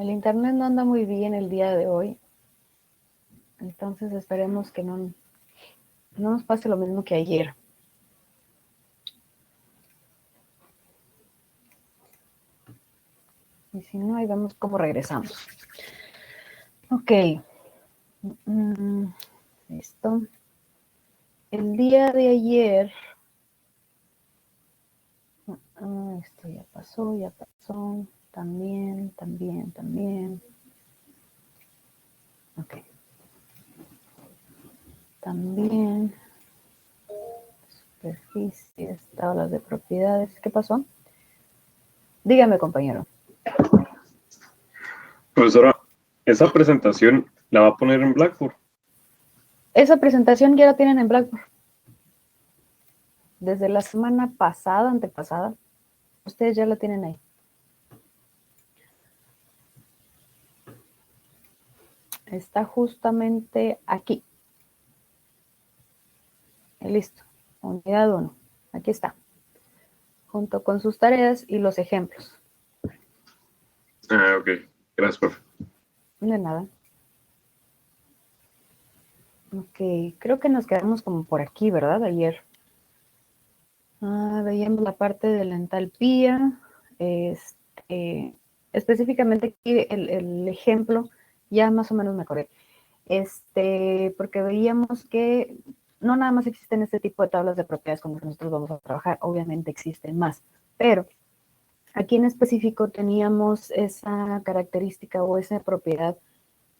El internet no anda muy bien el día de hoy, entonces esperemos que no nos pase lo mismo que ayer. Y si no, ahí vemos cómo regresamos. Ok. Listo. El día de ayer... esto ya pasó. También. Ok. También. Superficies, tablas de propiedades. ¿Qué pasó? Dígame, compañero. Profesora, esa presentación la va a poner en Blackboard. Esa presentación ya la tienen en Blackboard. Desde la semana pasada, antepasada, ustedes ya la tienen ahí. Está justamente aquí. Listo. Unidad 1. Aquí está. Junto con sus tareas y los ejemplos. Ah, ok. Gracias, profe. De nada. Ok, creo que nos quedamos como por aquí, ¿verdad? Ayer. Veíamos la parte de la entalpía. Específicamente aquí el ejemplo, ya más o menos me acordé. Porque veíamos que no nada más existen este tipo de tablas de propiedades con las que nosotros vamos a trabajar, obviamente existen más, pero aquí en específico teníamos esa característica o esa propiedad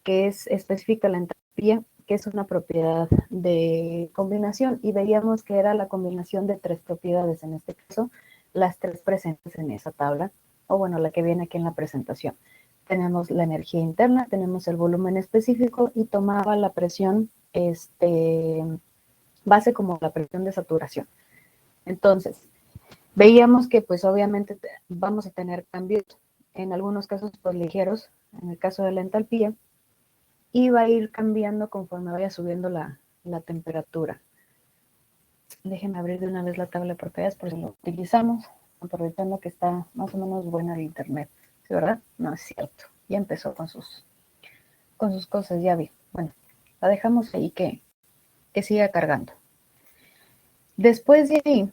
que es específica a la entalpía, que es una propiedad de combinación, y veíamos que era la combinación de tres propiedades, en este caso, las tres presentes en esa tabla, o bueno, la que viene aquí en la presentación. Tenemos la energía interna, tenemos el volumen específico y tomaba la presión base como la presión de saturación. Entonces, veíamos que pues obviamente vamos a tener cambios, en algunos casos pues ligeros, en el caso de la entalpía, y va a ir cambiando conforme vaya subiendo la temperatura. Déjenme abrir de una vez la tabla de propiedades por si lo utilizamos, aprovechando que está más o menos buena el internet. ¿Sí, verdad? No es cierto. Ya empezó con sus cosas, ya vi. Bueno, la dejamos ahí que siga cargando. Después de ahí,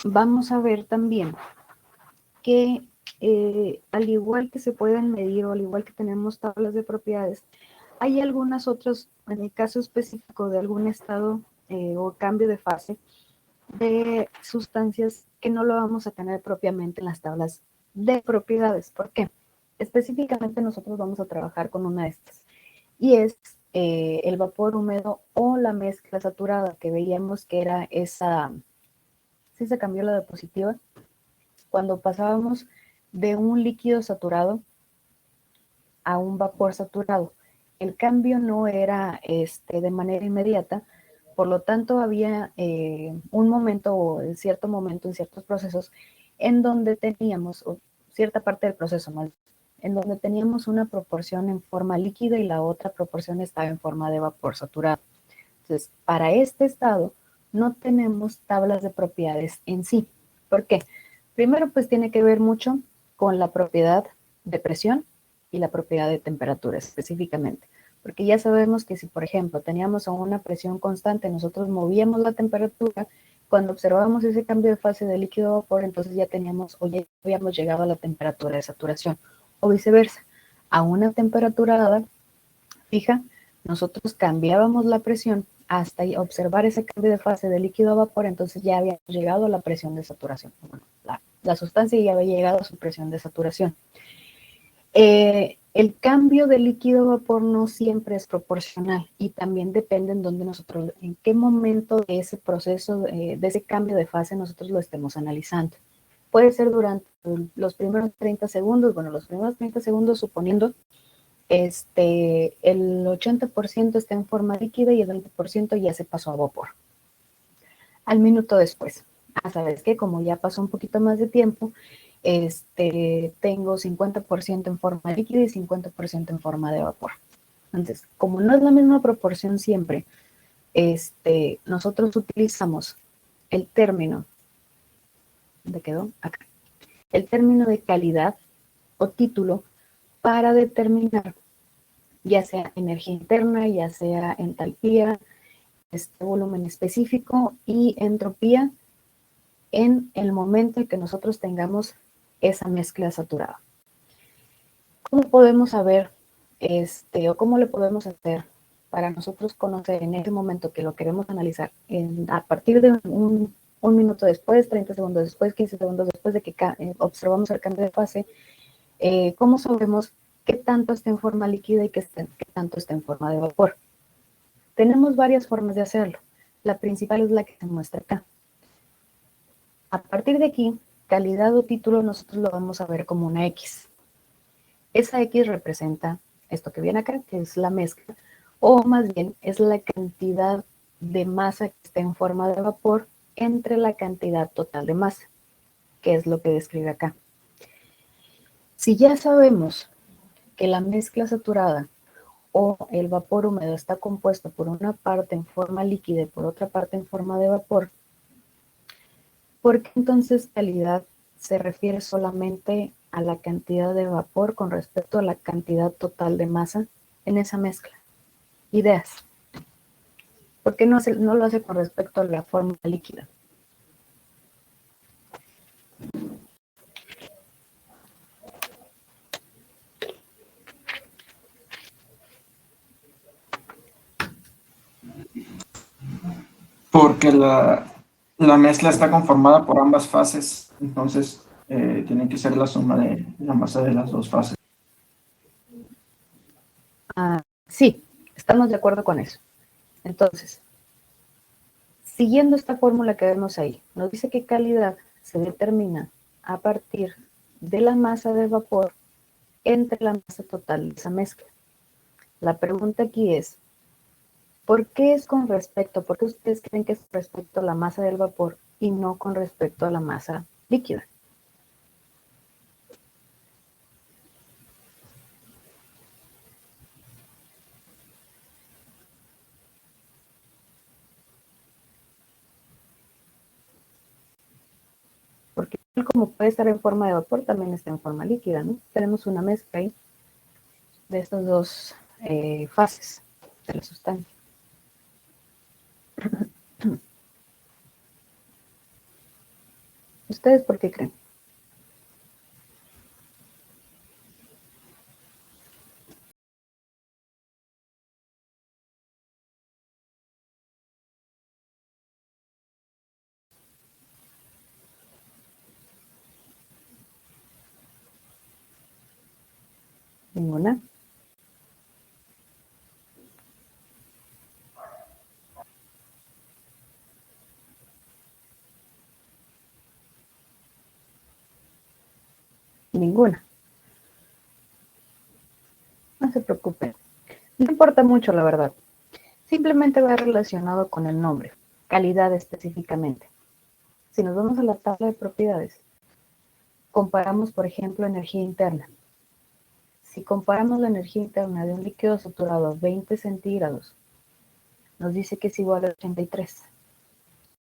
vamos a ver también que al igual que se pueden medir o al igual que tenemos tablas de propiedades, hay algunas otras, en el caso específico de algún estado o cambio de fase, de sustancias que no lo vamos a tener propiamente en las tablas de propiedades. ¿Por qué? Específicamente nosotros vamos a trabajar con una de estas, y es el vapor húmedo o la mezcla saturada, que veíamos que era esa, sí se cambió la diapositiva, cuando pasábamos de un líquido saturado a un vapor saturado. El cambio no era de manera inmediata, por lo tanto había un momento o en cierto momento, en ciertos procesos, en donde teníamos, o cierta parte del proceso más, en donde teníamos una proporción en forma líquida y la otra proporción estaba en forma de vapor saturado. Entonces, para este estado no tenemos tablas de propiedades en sí. ¿Por qué? Primero, pues tiene que ver mucho con la propiedad de presión y la propiedad de temperatura específicamente. Porque ya sabemos que si, por ejemplo, teníamos a una presión constante, nosotros movíamos la temperatura, cuando observábamos ese cambio de fase de líquido a vapor, entonces ya teníamos o ya habíamos llegado a la temperatura de saturación, o viceversa. A una temperatura dada, fija, nosotros cambiábamos la presión hasta observar ese cambio de fase de líquido a vapor, entonces ya había llegado a la presión de saturación. Bueno, la sustancia ya había llegado a su presión de saturación. El cambio de líquido a vapor no siempre es proporcional y también depende en dónde nosotros, en qué momento de ese proceso, de ese cambio de fase nosotros lo estemos analizando. Puede ser durante los primeros 30 segundos, bueno, los primeros 30 segundos suponiendo el 80% está en forma líquida y el 20% ya se pasó a vapor. Al minuto después, ¿sabes qué? Como ya pasó un poquito más de tiempo, tengo 50% en forma líquida y 50% en forma de vapor. Entonces, como no es la misma proporción siempre, nosotros utilizamos el término, ¿dónde quedó? Acá. El término de calidad o título para determinar ya sea energía interna, ya sea entalpía, volumen específico y entropía en el momento en que nosotros tengamos esa mezcla saturada. ¿Cómo podemos saber o cómo le podemos hacer para nosotros conocer en ese momento que lo queremos analizar a partir de un minuto después, 30 segundos después, 15 segundos después de que observamos el cambio de fase? ¿Cómo sabemos qué tanto está en forma líquida y qué tanto está en forma de vapor? Tenemos varias formas de hacerlo. La principal es la que se muestra acá. A partir de aquí, calidad o título nosotros lo vamos a ver como una X. Esa X representa esto que viene acá, que es la mezcla, o más bien es la cantidad de masa que está en forma de vapor entre la cantidad total de masa, que es lo que describe acá. Si ya sabemos que la mezcla saturada o el vapor húmedo está compuesto por una parte en forma líquida y por otra parte en forma de vapor, ¿por qué entonces calidad se refiere solamente a la cantidad de vapor con respecto a la cantidad total de masa en esa mezcla? Ideas. ¿Por qué no lo hace con respecto a la forma líquida? Porque la mezcla está conformada por ambas fases, entonces tiene que ser la suma de la masa de las dos fases. Sí, estamos de acuerdo con eso. Entonces, siguiendo esta fórmula que vemos ahí, nos dice que calidad se determina a partir de la masa de vapor entre la masa total de esa mezcla. La pregunta aquí es, ¿por qué ustedes creen que es con respecto a la masa del vapor y no con respecto a la masa líquida? Porque como puede estar en forma de vapor, también está en forma líquida, ¿no? Tenemos una mezcla ahí de estas dos fases de la sustancia. ¿Ustedes por qué creen? ¿Ninguna? Ninguna. No se preocupen. No importa mucho, la verdad. Simplemente va relacionado con el nombre, calidad específicamente. Si nos vamos a la tabla de propiedades, comparamos, por ejemplo, energía interna. Si comparamos la energía interna de un líquido saturado a 20 centígrados, nos dice que es igual a 83.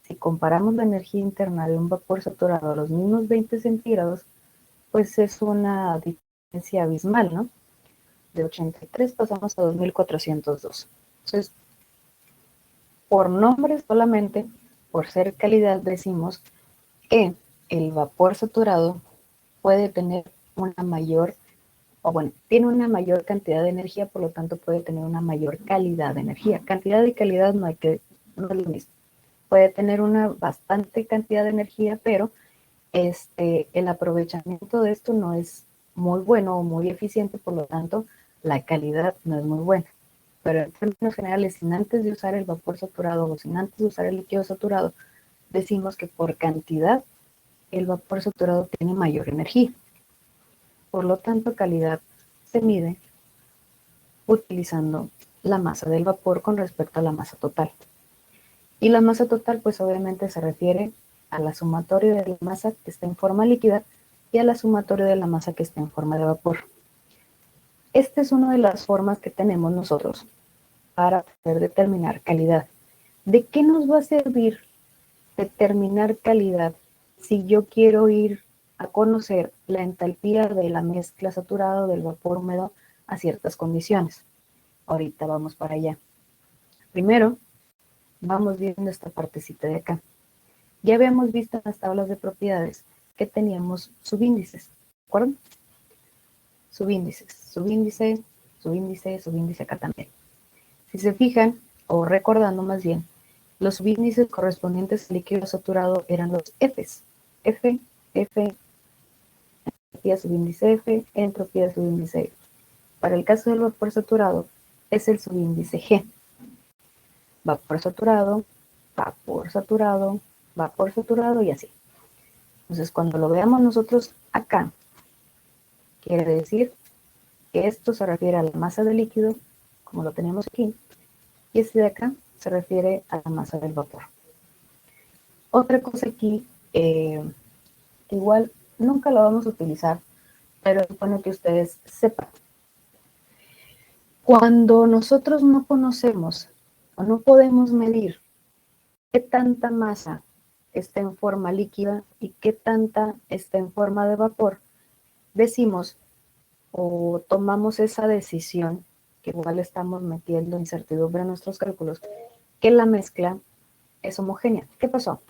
Si comparamos la energía interna de un vapor saturado a los mismos 20 centígrados, pues es una diferencia abismal, ¿no? De 83 pasamos a 2402. Entonces, por nombre solamente, por ser calidad, decimos que el vapor saturado puede tener una mayor, tiene una mayor cantidad de energía, por lo tanto puede tener una mayor calidad de energía. Cantidad y calidad no es lo mismo. Puede tener una bastante cantidad de energía, pero el aprovechamiento de esto no es muy bueno o muy eficiente, por lo tanto la calidad no es muy buena. Pero en términos generales, sin antes de usar el vapor saturado o sin antes de usar el líquido saturado, decimos que por cantidad el vapor saturado tiene mayor energía. Por lo tanto, calidad se mide utilizando la masa del vapor con respecto a la masa total. Y la masa total, pues obviamente se refiere a la sumatoria de la masa que está en forma líquida y a la sumatoria de la masa que está en forma de vapor. Esta es una de las formas que tenemos nosotros para poder determinar calidad. ¿De qué nos va a servir determinar calidad si yo quiero ir a conocer la entalpía de la mezcla saturada del vapor húmedo a ciertas condiciones. Ahorita vamos para allá. Primero, vamos viendo esta partecita de acá. Ya habíamos visto en las tablas de propiedades que teníamos subíndices, ¿de acuerdo? Subíndices, subíndice, subíndice, subíndice acá también. Si se fijan, o recordando más bien, los subíndices correspondientes al líquido saturado eran los Fs. F, F, entropía subíndice F, entropía subíndice F. Para el caso del vapor saturado, es el subíndice G. Vapor saturado, vapor saturado, vapor saturado y así. Entonces, cuando lo veamos nosotros acá, quiere decir que esto se refiere a la masa del líquido, como lo tenemos aquí, y este de acá se refiere a la masa del vapor. Otra cosa aquí, igual nunca lo vamos a utilizar, pero es bueno que ustedes sepan. Cuando nosotros no conocemos o no podemos medir qué tanta masa está en forma líquida y qué tanta está en forma de vapor, decimos o tomamos esa decisión, que igual estamos metiendo incertidumbre en nuestros cálculos, que la mezcla es homogénea. ¿Qué pasó?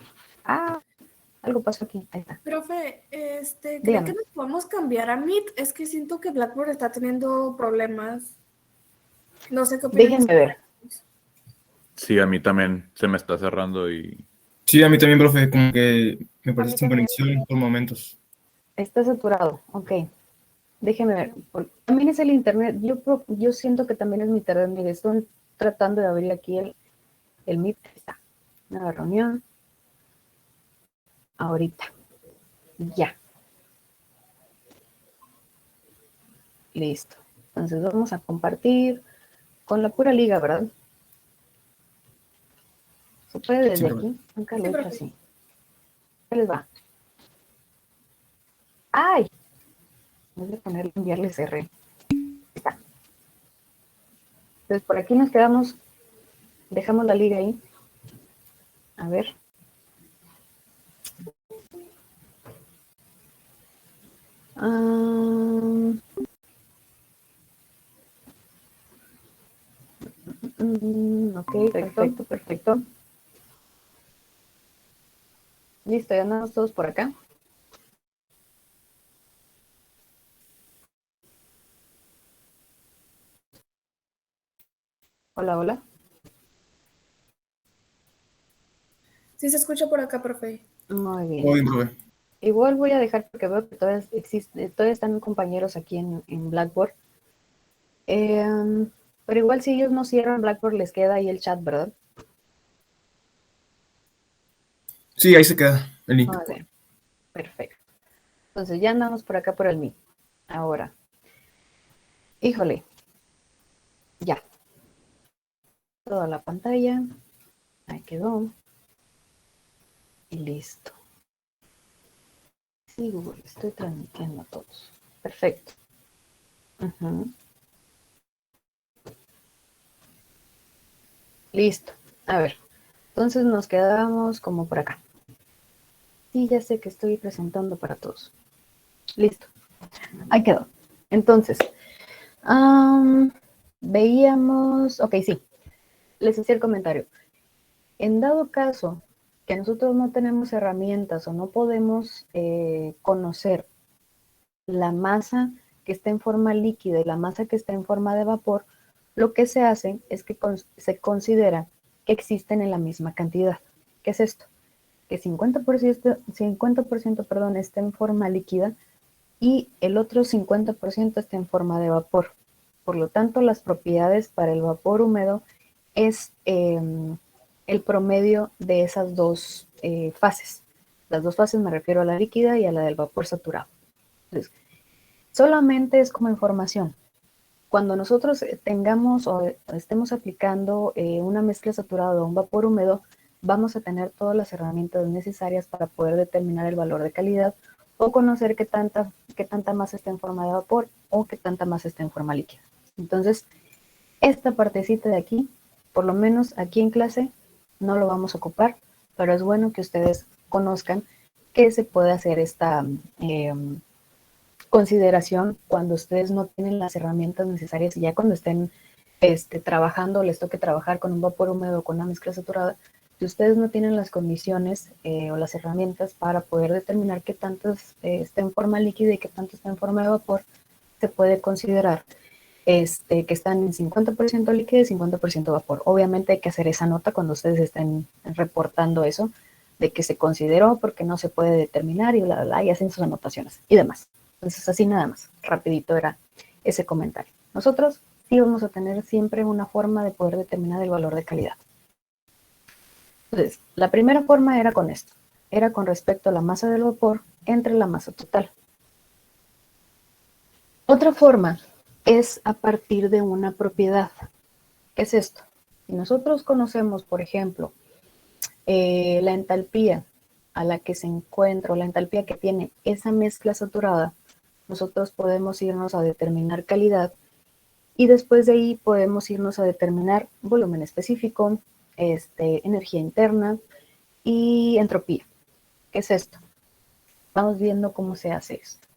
Ah, algo pasó aquí. Ahí está. Profe, ¿cree Dígame. que nos podemos cambiar a Meet? Es que siento que Blackboard está teniendo problemas. No sé qué opinan. Déjenme ver. Sí, a mí también se me está cerrando y... Sí, a mí también, profe, como que me parece sin también. conexión por momentos. Está saturado, ok. Déjenme ver. También es el internet. Yo siento que también es mi internet. Mire, estoy tratando de abrir aquí el Meet. Ahí está. Nueva reunión. Ahorita. Ya. Listo. Entonces vamos a compartir con la pura liga, ¿verdad? ¿Se puede desde Sí, profe. aquí? Nunca lo Sí, he hecho profe. así. ¿Qué les va? ¡Ay! Voy a ponerle enviarles R. Ahí está. Entonces por aquí nos quedamos. Dejamos la liga ahí. A ver. Ok, perfecto, perfecto. Listo, ya andamos todos por acá. Hola, hola. Sí se escucha por acá, profe. Muy bien. Muy bien, profe. Igual voy a dejar porque veo que todavía existe, todavía están compañeros aquí en Blackboard. Pero igual si ellos no cierran Blackboard les queda ahí el chat, ¿verdad? Sí, ahí se queda el link. Muy bien. Perfecto. Entonces ya andamos por acá por el Meet. Ahora. Híjole. Ya. Toda la pantalla. Ahí quedó. Y listo. Sí, Google, estoy transmitiendo a todos. Perfecto. Ujú. Listo. A ver. Entonces nos quedamos como por acá. Sí, ya sé que estoy presentando para todos. Listo. Ahí quedó. Entonces, veíamos, ok, sí, les hacía el comentario. En dado caso que nosotros no tenemos herramientas o no podemos conocer la masa que está en forma líquida y la masa que está en forma de vapor, lo que se hace es que se considera que existen en la misma cantidad. ¿Qué es esto? Que 50%, perdón, está en forma líquida y el otro 50% está en forma de vapor. Por lo tanto, las propiedades para el vapor húmedo es el promedio de esas dos fases. Las dos fases me refiero a la líquida y a la del vapor saturado. Entonces, solamente es como información. Cuando nosotros tengamos o estemos aplicando una mezcla saturada o un vapor húmedo, vamos a tener todas las herramientas necesarias para poder determinar el valor de calidad o conocer qué tanta masa está en forma de vapor o qué tanta masa está en forma líquida. Entonces, esta partecita de aquí, por lo menos aquí en clase, no lo vamos a ocupar, pero es bueno que ustedes conozcan que se puede hacer esta consideración cuando ustedes no tienen las herramientas necesarias y ya cuando estén trabajando, les toque trabajar con un vapor húmedo o con una mezcla saturada, si ustedes no tienen las condiciones o las herramientas para poder determinar qué tanto está en forma líquida y qué tanto está en forma de vapor, se puede considerar que están en 50% líquido y 50% vapor. Obviamente hay que hacer esa nota cuando ustedes estén reportando eso, de que se consideró porque no se puede determinar y bla, bla, bla, y hacen sus anotaciones y demás. Entonces así nada más, rapidito era ese comentario. Nosotros sí vamos a tener siempre una forma de poder determinar el valor de calidad. Entonces, la primera forma era con esto, era con respecto a la masa del vapor entre la masa total. Otra forma es a partir de una propiedad. ¿Qué es esto? Si nosotros conocemos, por ejemplo, la entalpía a la que se encuentra, o la entalpía que tiene esa mezcla saturada, nosotros podemos irnos a determinar calidad y después de ahí podemos irnos a determinar volumen específico, energía interna y entropía. ¿Qué es esto? Vamos viendo cómo se hace esto.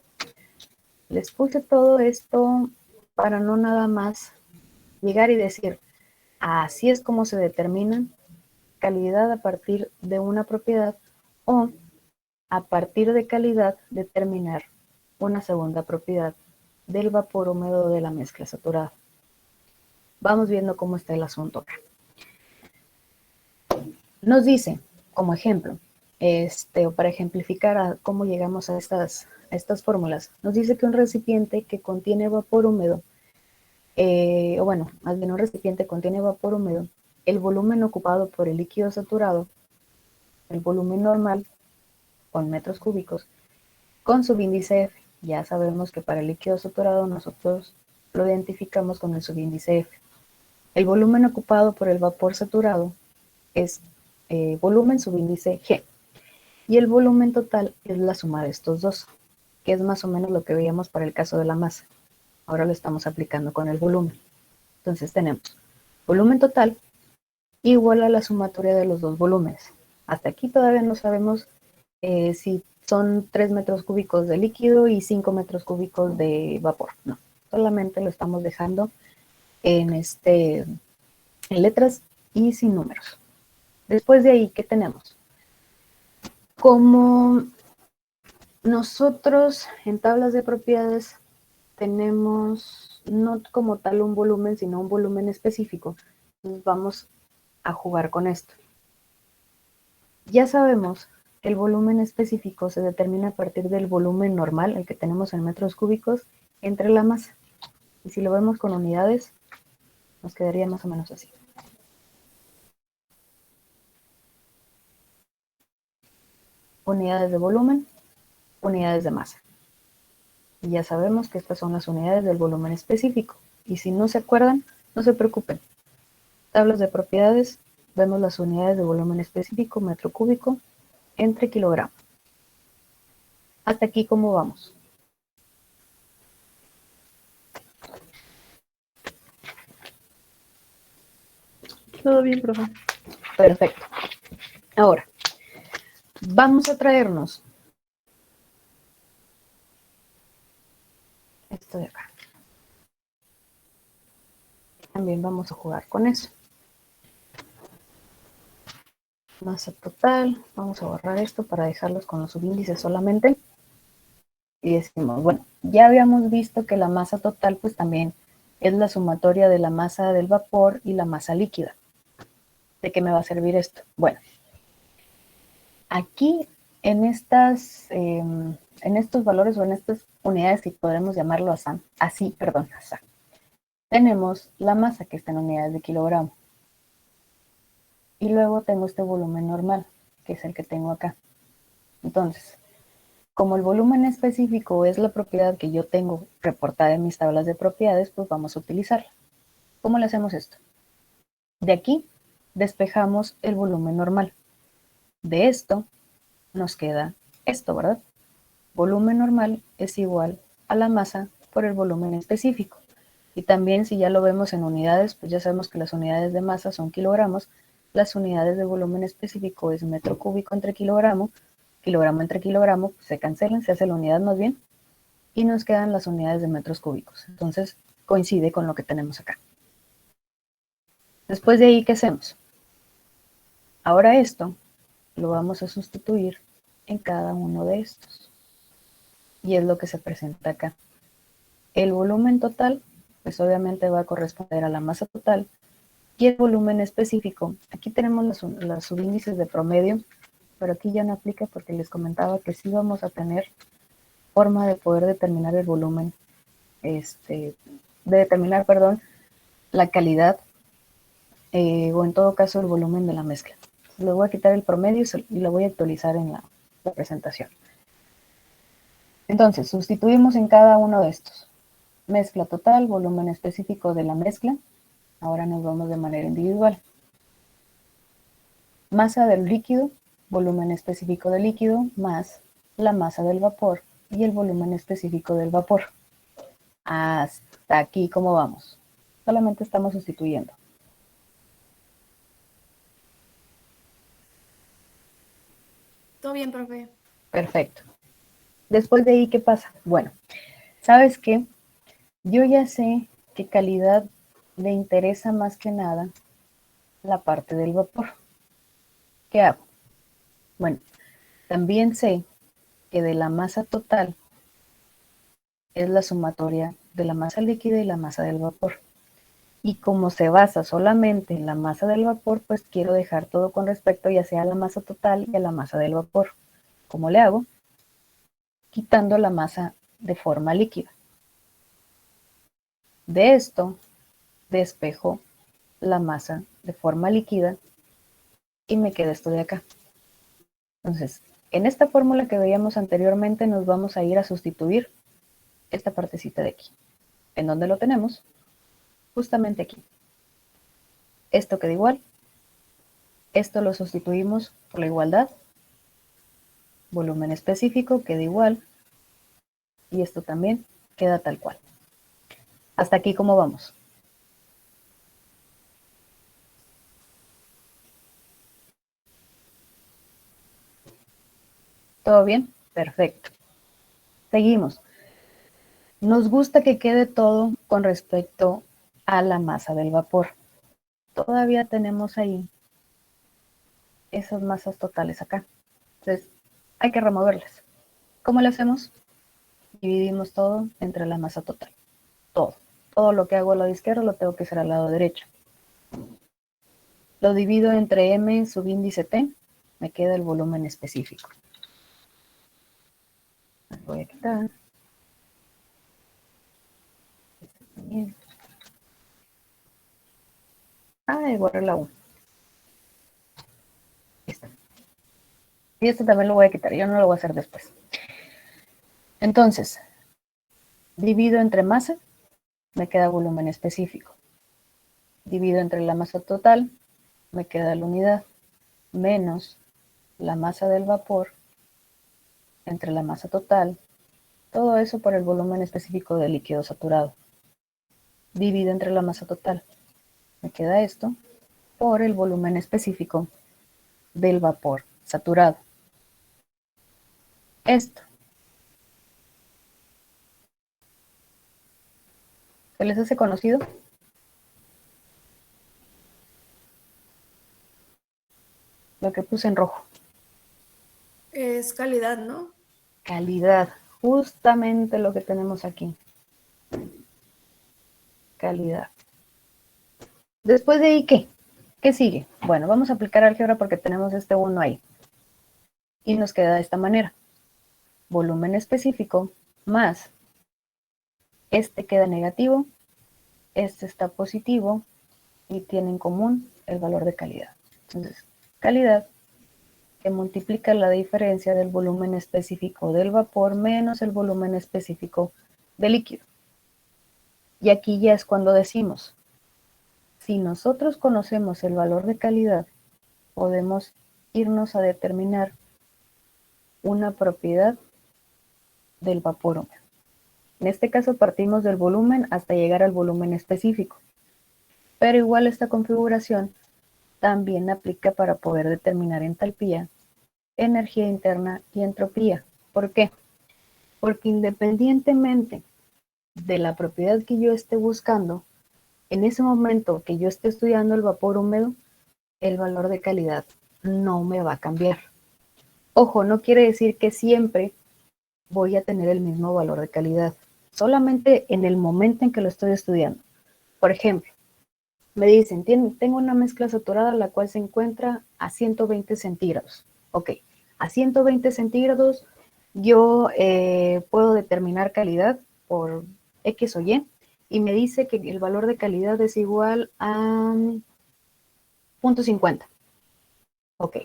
Les puse todo esto para no nada más llegar y decir, así es como se determina calidad a partir de una propiedad o a partir de calidad determinar una segunda propiedad del vapor húmedo de la mezcla saturada. Vamos viendo cómo está el asunto acá. Nos dice, como ejemplo, o para ejemplificar a cómo llegamos a estas fórmulas, nos dice que un recipiente que contiene vapor húmedo, o bueno, más bien un recipiente contiene vapor húmedo, el volumen ocupado por el líquido saturado, el volumen normal, con metros cúbicos, con subíndice F. Ya sabemos que para el líquido saturado nosotros lo identificamos con el subíndice F. El volumen ocupado por el vapor saturado es volumen subíndice G. Y el volumen total es la suma de estos dos, que es más o menos lo que veíamos para el caso de la masa. Ahora lo estamos aplicando con el volumen. Entonces tenemos volumen total igual a la sumatoria de los dos volúmenes. Hasta aquí todavía no sabemos si son 3 metros cúbicos de líquido y 5 metros cúbicos de vapor. No, solamente lo estamos dejando en letras y sin números. Después de ahí, ¿qué tenemos? Como nosotros en tablas de propiedades tenemos no como tal un volumen, sino un volumen específico, entonces vamos a jugar con esto. Ya sabemos que el volumen específico se determina a partir del volumen normal, el que tenemos en metros cúbicos, entre la masa. Y si lo vemos con unidades, nos quedaría más o menos así. Unidades de volumen, unidades de masa. Y ya sabemos que estas son las unidades del volumen específico. Y si no se acuerdan, no se preocupen. Tablas de propiedades, vemos las unidades de volumen específico, metro cúbico, entre kilogramo. Hasta aquí, ¿cómo vamos? Todo bien, profe. Perfecto. Ahora, vamos a traernos esto de acá. También vamos a jugar con eso. Masa total. Vamos a borrar esto para dejarlos con los subíndices solamente. Y decimos, bueno, ya habíamos visto que la masa total pues también es la sumatoria de la masa del vapor y la masa líquida. ¿De qué me va a servir esto? Bueno, aquí en estos valores o en estas unidades, si podemos llamarlo así, tenemos la masa que está en unidades de kilogramo. Y luego tengo este volumen normal, que es el que tengo acá. Entonces, como el volumen específico es la propiedad que yo tengo reportada en mis tablas de propiedades, pues vamos a utilizarla. ¿Cómo le hacemos esto? De aquí despejamos el volumen normal. De esto nos queda esto, ¿verdad? Volumen normal es igual a la masa por el volumen específico. Y también si ya lo vemos en unidades, pues ya sabemos que las unidades de masa son kilogramos, las unidades de volumen específico es metro cúbico entre kilogramo, kilogramo entre kilogramo, pues se cancelan, se hace la unidad más bien, y nos quedan las unidades de metros cúbicos. Entonces coincide con lo que tenemos acá. Después de ahí, ¿qué hacemos? Ahora esto lo vamos a sustituir en cada uno de estos. Y es lo que se presenta acá. El volumen total, pues obviamente va a corresponder a la masa total. Y el volumen específico, aquí tenemos los subíndices de promedio, pero aquí ya no aplica porque les comentaba que sí vamos a tener forma de poder determinar el volumen, de determinar, perdón, la calidad o en todo caso el volumen de la mezcla. Le voy a quitar el promedio y lo voy a actualizar en la presentación. Entonces, sustituimos en cada uno de estos. Mezcla total, volumen específico de la mezcla. Ahora nos vamos de manera individual. Masa del líquido, volumen específico del líquido, más la masa del vapor y el volumen específico del vapor. Hasta aquí, ¿cómo vamos? Solamente estamos sustituyendo. Todo bien, profe. Perfecto. Después de ahí, ¿qué pasa? Bueno, ¿sabes qué? Yo ya sé qué calidad le interesa más que nada la parte del vapor. ¿Qué hago? Bueno, también sé que de la masa total es la sumatoria de la masa líquida y la masa del vapor. Y como se basa solamente en la masa del vapor, pues quiero dejar todo con respecto ya sea a la masa total y a la masa del vapor. ¿Cómo le hago? Quitando la masa de forma líquida. De esto, despejo la masa de forma líquida y me queda esto de acá. Entonces, en esta fórmula que veíamos anteriormente nos vamos a ir a sustituir esta partecita de aquí. ¿En dónde lo tenemos? Justamente aquí. Esto queda igual. Esto lo sustituimos por la igualdad. Volumen específico queda igual. Y esto también queda tal cual. Hasta aquí, ¿cómo vamos? ¿Todo bien? Perfecto. Seguimos. Nos gusta que quede todo con respecto a la masa del vapor. Todavía tenemos ahí esas masas totales acá. Entonces, hay que removerlas. ¿Cómo lo hacemos? Dividimos todo entre la masa total. Todo. Todo lo que hago al lado izquierdo lo tengo que hacer al lado derecho. Lo divido entre M subíndice T. Me queda el volumen específico. Voy a quitar. Bien. Borré la U. Listo. Y este también lo voy a quitar. Yo no lo voy a hacer después. Entonces, divido entre masa. Me queda volumen específico. Divido entre la masa total. Me queda la unidad. Menos la masa del vapor. Entre la masa total. Todo eso por el volumen específico del líquido saturado. Divido entre la masa total. Me queda esto por el volumen específico del vapor saturado. Esto. ¿Se les hace conocido? Lo que puse en rojo. Es calidad, ¿no? Calidad. Justamente lo que tenemos aquí. Calidad. Después de ahí, ¿qué? ¿Qué sigue? Bueno, vamos a aplicar álgebra porque tenemos este 1 ahí. Y nos queda de esta manera. Volumen específico más este queda negativo, este está positivo y tiene en común el valor de calidad. Entonces, calidad que multiplica la diferencia del volumen específico del vapor menos el volumen específico del líquido. Y aquí ya es cuando decimos, si nosotros conocemos el valor de calidad, podemos irnos a determinar una propiedad del vapor húmedo. En este caso partimos del volumen hasta llegar al volumen específico. Pero igual esta configuración también aplica para poder determinar entalpía energía interna y entropía. ¿Por qué? Porque independientemente de la propiedad que yo esté buscando, en ese momento que yo esté estudiando el vapor húmedo, el valor de calidad no me va a cambiar. Ojo, no quiere decir que siempre voy a tener el mismo valor de calidad, solamente en el momento en que lo estoy estudiando. Por ejemplo, me dicen, tengo una mezcla saturada la cual se encuentra a 120 centígrados. Ok, a 120 centígrados yo puedo determinar calidad por X o Y y me dice que el valor de calidad es igual a 0.50. Ok,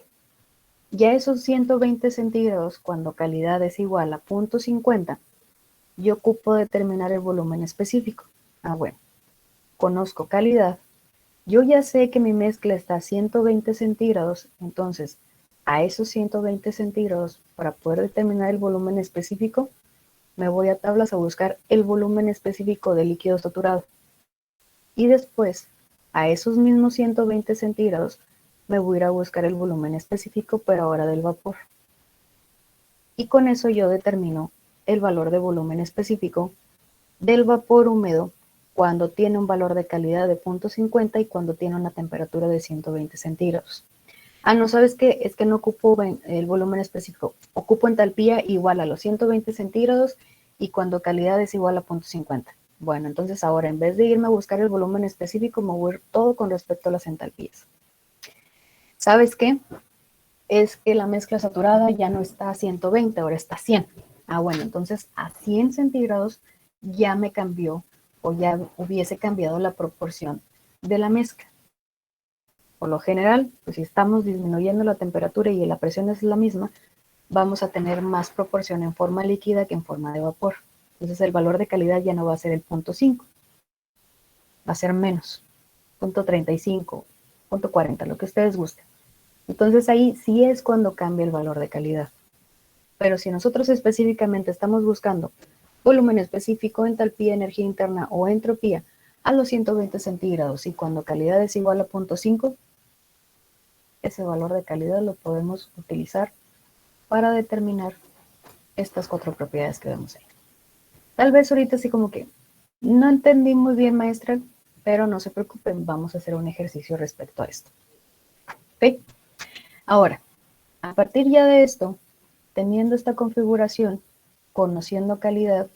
ya esos 120 centígrados, cuando calidad es igual a 0.50, yo ocupo determinar el volumen específico. Ah, bueno, conozco calidad. Yo ya sé que mi mezcla está a 120 centígrados, entonces a esos 120 centígrados, para poder determinar el volumen específico, me voy a tablas a buscar el volumen específico del líquido saturado. Y después, a esos mismos 120 centígrados, me voy a ir a buscar el volumen específico, pero ahora del vapor. Y con eso yo determino el valor de volumen específico del vapor húmedo cuando tiene un valor de calidad de 0.50 y cuando tiene una temperatura de 120 centígrados. Ah, no, ¿sabes qué? Es que no ocupo el volumen específico. Ocupo entalpía igual a los 120 centígrados y cuando calidad es igual a 0.50. Bueno, entonces ahora en vez de irme a buscar el volumen específico, me voy a ir todo con respecto a las entalpías. ¿Sabes qué? Es que la mezcla saturada ya no está a 120, ahora está a 100. Ah, bueno, entonces a 100 centígrados ya me cambió o ya hubiese cambiado la proporción de la mezcla. Por lo general, pues si estamos disminuyendo la temperatura y la presión es la misma, vamos a tener más proporción en forma líquida que en forma de vapor. Entonces el valor de calidad ya no va a ser el 0.5, va a ser menos, 0.35, 0.40, lo que ustedes gusten. Entonces ahí sí es cuando cambia el valor de calidad. Pero si nosotros específicamente estamos buscando volumen específico, entalpía, energía interna o entropía a los 120 centígrados y cuando calidad es igual a 0.5, ese valor de calidad lo podemos utilizar para determinar estas 4 propiedades que vemos ahí. Tal vez ahorita sí como que no entendí muy bien, maestra, pero no se preocupen, vamos a hacer un ejercicio respecto a esto. ¿Ok? Ahora, a partir ya de esto, teniendo esta configuración, conociendo calidad,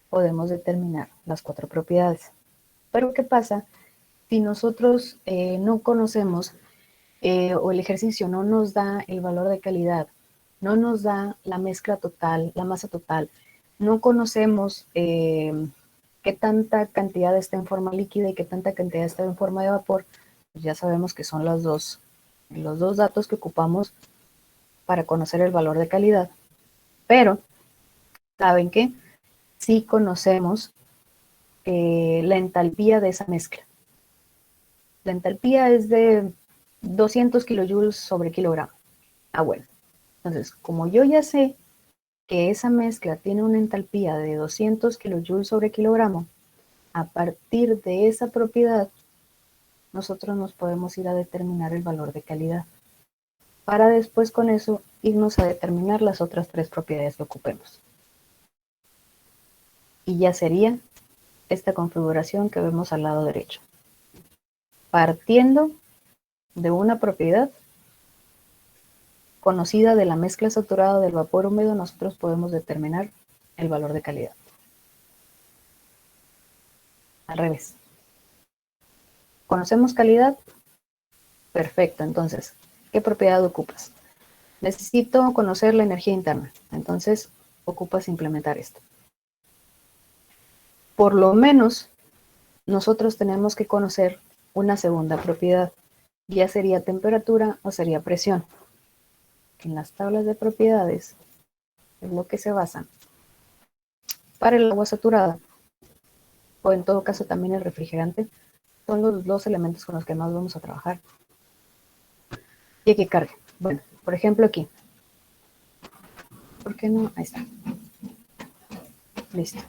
podemos determinar las 4 propiedades. Pero ¿qué pasa si nosotros no conocemos o el ejercicio no nos da el valor de calidad, no nos da la mezcla total, la masa total, no conocemos qué tanta cantidad está en forma líquida y qué tanta cantidad está en forma de vapor? Pues ya sabemos que son los dos datos que ocupamos para conocer el valor de calidad. Pero, ¿saben qué? Sí conocemos la entalpía de esa mezcla. La entalpía es de 200 kilojoules sobre kilogramo. Ah, bueno. Entonces, como yo ya sé que esa mezcla tiene una entalpía de 200 kilojoules sobre kilogramo, a partir de esa propiedad, nosotros nos podemos ir a determinar el valor de calidad, para después con eso irnos a determinar las otras 3 propiedades que ocupemos. Y ya sería esta configuración que vemos al lado derecho. Partiendo de una propiedad conocida de la mezcla saturada del vapor húmedo, nosotros podemos determinar el valor de calidad. Al revés. ¿Conocemos calidad? Perfecto, entonces, ¿qué propiedad ocupas? Necesito conocer la energía interna, entonces ocupas implementar esto. Por lo menos, nosotros tenemos que conocer una segunda propiedad, ya sería temperatura o sería presión. En las tablas de propiedades es lo que se basan para el agua saturada, o en todo caso también el refrigerante, son los 2 elementos con los que más vamos a trabajar. Y que cargue. Bueno, por ejemplo aquí. ¿Por qué no? Ahí está. Listo.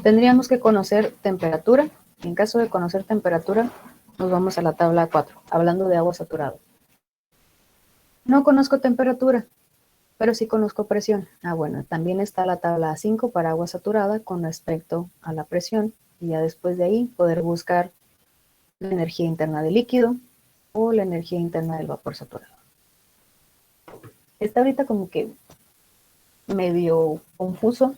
Tendríamos que conocer temperatura. Y en caso de conocer temperatura, nos vamos a la tabla 4, hablando de agua saturada. No conozco temperatura. pero sí conozco presión. Bueno, también está la tabla A5 para agua saturada con respecto a la presión, y ya después de ahí poder buscar la energía interna del líquido o la energía interna del vapor saturado. Está ahorita como que medio confuso,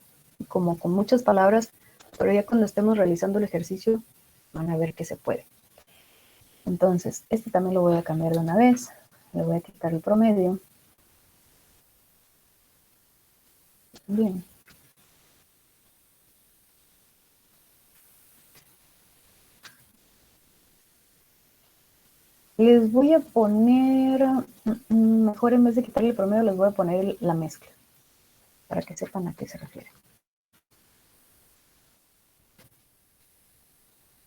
como con muchas palabras, pero ya cuando estemos realizando el ejercicio van a ver que se puede. Entonces, este también lo voy a cambiar de una vez. Le voy a quitar el promedio. Bien. Les voy a poner, mejor en vez de quitarle el promedio, les voy a poner la mezcla, para que sepan a qué se refiere.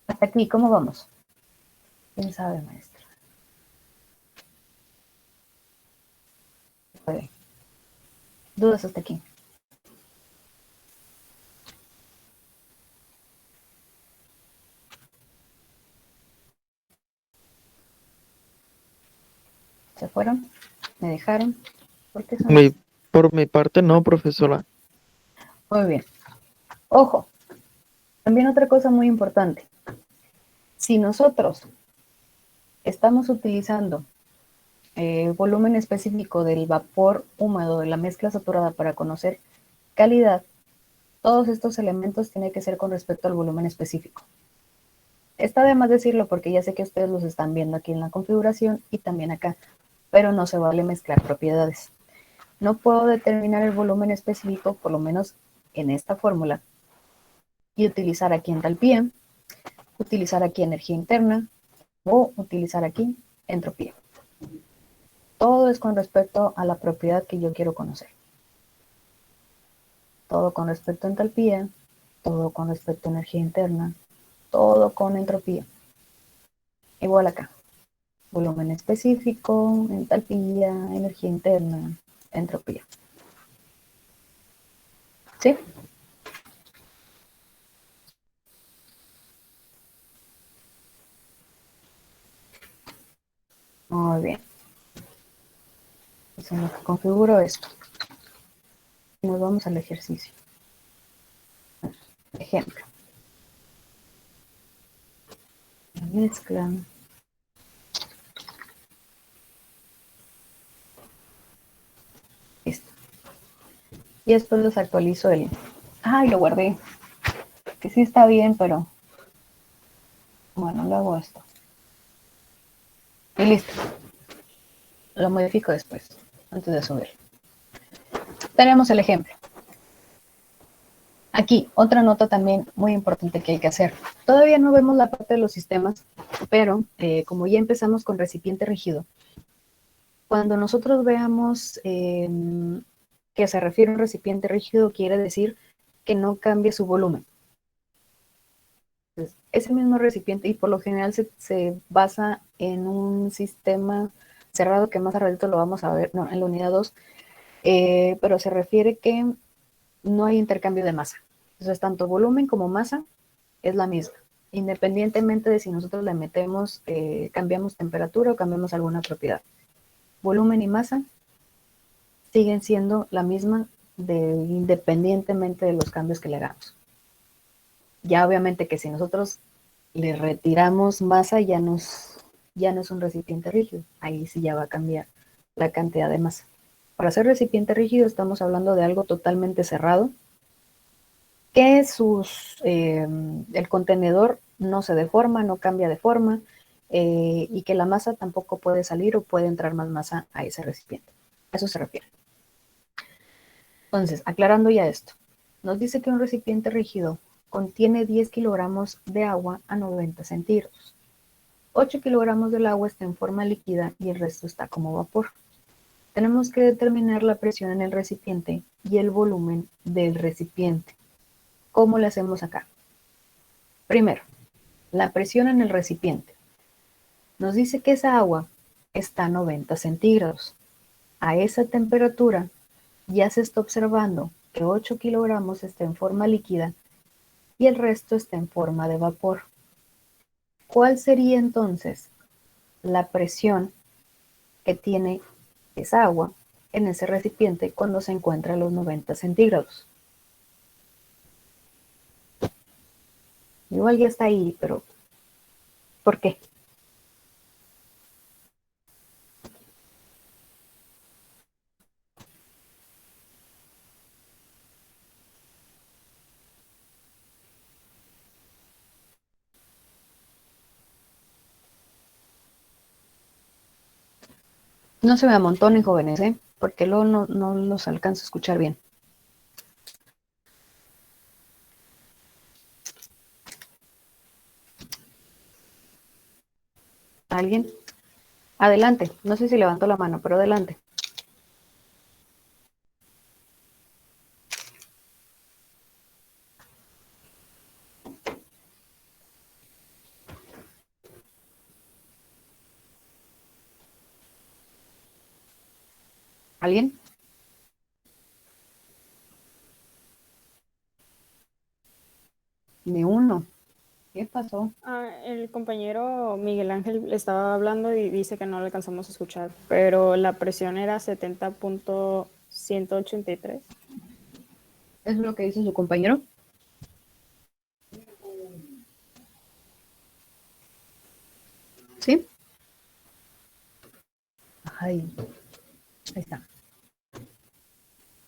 Hasta aquí, ¿cómo vamos? ¿Quién sabe, maestra? Puede. ¿Dudas hasta aquí? ¿Se fueron? ¿Me dejaron? ¿Por qué son así? Por mi parte, no, profesora. Muy bien. Ojo, también otra cosa muy importante. Si nosotros estamos utilizando volumen específico del vapor húmedo de la mezcla saturada para conocer calidad, todos estos elementos tienen que ser con respecto al volumen específico. Está de más decirlo porque ya sé que ustedes los están viendo aquí en la configuración y también acá, pero no se vale mezclar propiedades. No puedo determinar el volumen específico, por lo menos en esta fórmula, y utilizar aquí entalpía, utilizar aquí energía interna o utilizar aquí entropía. Todo es con respecto a la propiedad que yo quiero conocer. Todo con respecto a entalpía, todo con respecto a energía interna, todo con entropía. Igual acá. Volumen específico, entalpía, energía interna, entropía. ¿Sí? Muy bien. Entonces, en lo que configuro esto. Nos vamos al ejercicio. Ejemplo. La mezcla. Listo. Y después los actualizo el... ¡Ay, lo guardé! Que sí está bien, pero... Bueno, lo hago esto. Y listo. Lo modifico después, antes de subir. Tenemos el ejemplo. Aquí, otra nota también muy importante que hay que hacer. Todavía no vemos la parte de los sistemas, pero como ya empezamos con recipiente rígido, cuando nosotros veamos que se refiere a un recipiente rígido, quiere decir que no cambie su volumen. Entonces, ese mismo recipiente, y por lo general se basa en un sistema cerrado, que más a ratito lo vamos a ver, no, en la unidad 2, pero se refiere que no hay intercambio de masa. Entonces, tanto volumen como masa es la misma, independientemente de si nosotros le metemos, cambiamos temperatura o cambiamos alguna propiedad. Volumen y masa siguen siendo la misma independientemente de los cambios que le hagamos. Ya obviamente que si nosotros le retiramos masa, ya no es un recipiente rígido. Ahí sí ya va a cambiar la cantidad de masa. Para ser recipiente rígido estamos hablando de algo totalmente cerrado, que el contenedor no se deforma, no cambia de forma, y que la masa tampoco puede salir o puede entrar más masa a ese recipiente. A eso se refiere. Entonces, aclarando ya esto, nos dice que un recipiente rígido contiene 10 kilogramos de agua a 90 centígrados. 8 kilogramos del agua está en forma líquida y el resto está como vapor. Tenemos que determinar la presión en el recipiente y el volumen del recipiente. ¿Cómo lo hacemos acá? Primero, la presión en el recipiente. Nos dice que esa agua está a 90 centígrados. A esa temperatura ya se está observando que 8 kilogramos está en forma líquida y el resto está en forma de vapor. ¿Cuál sería entonces la presión que tiene esa agua en ese recipiente cuando se encuentra a los 90 centígrados. Igual ya está ahí, pero ¿por qué? No se me amontonen, jóvenes, ¿eh? Porque luego no los alcanzo a escuchar bien. ¿Alguien? Adelante. No sé si levantó la mano, pero adelante. ¿Alguien? Ni uno. ¿Qué pasó? El compañero Miguel Ángel le estaba hablando y dice que no le alcanzamos a escuchar, pero la presión era 70.183. ¿Es lo que dice su compañero? ¿Sí? Ay, ahí está.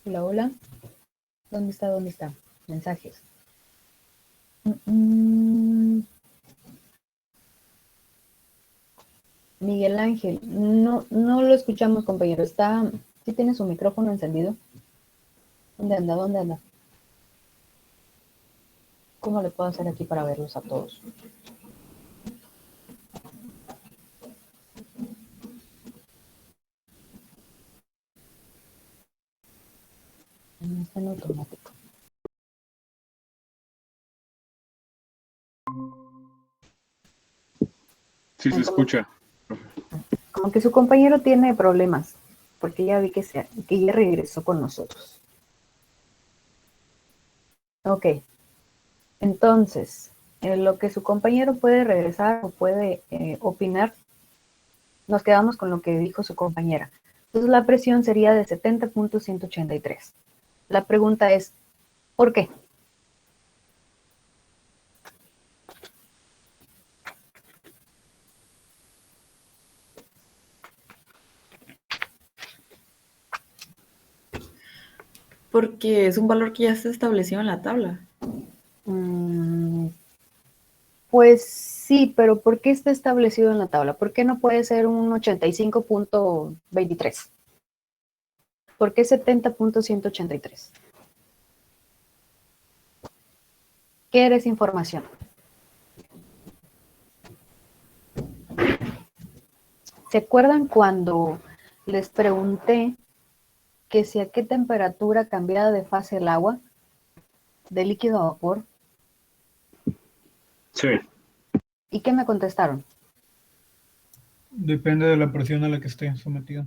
Hola, hola. ¿Dónde está? ¿Dónde está? Mensajes. Miguel Ángel, no lo escuchamos, compañero. ¿Sí tiene su micrófono encendido? ¿Dónde anda? ¿Dónde anda? ¿Cómo le puedo hacer aquí para verlos a todos? No está en automático. Sí se escucha. Como que su compañero tiene problemas, porque ya vi que ya regresó con nosotros. Ok, entonces, en lo que su compañero puede regresar o puede opinar, nos quedamos con lo que dijo su compañera. Entonces la presión sería de 70.183. La pregunta es, ¿por qué? Porque es un valor que ya está establecido en la tabla. Pues sí, pero ¿por qué está establecido en la tabla? ¿Por qué no puede ser un 85.23? ¿Por qué 70.183? ¿Qué era esa información? ¿Se acuerdan cuando les pregunté que si a qué temperatura cambiaba de fase el agua, de líquido a vapor? Sí. ¿Y qué me contestaron? Depende de la presión a la que esté sometido.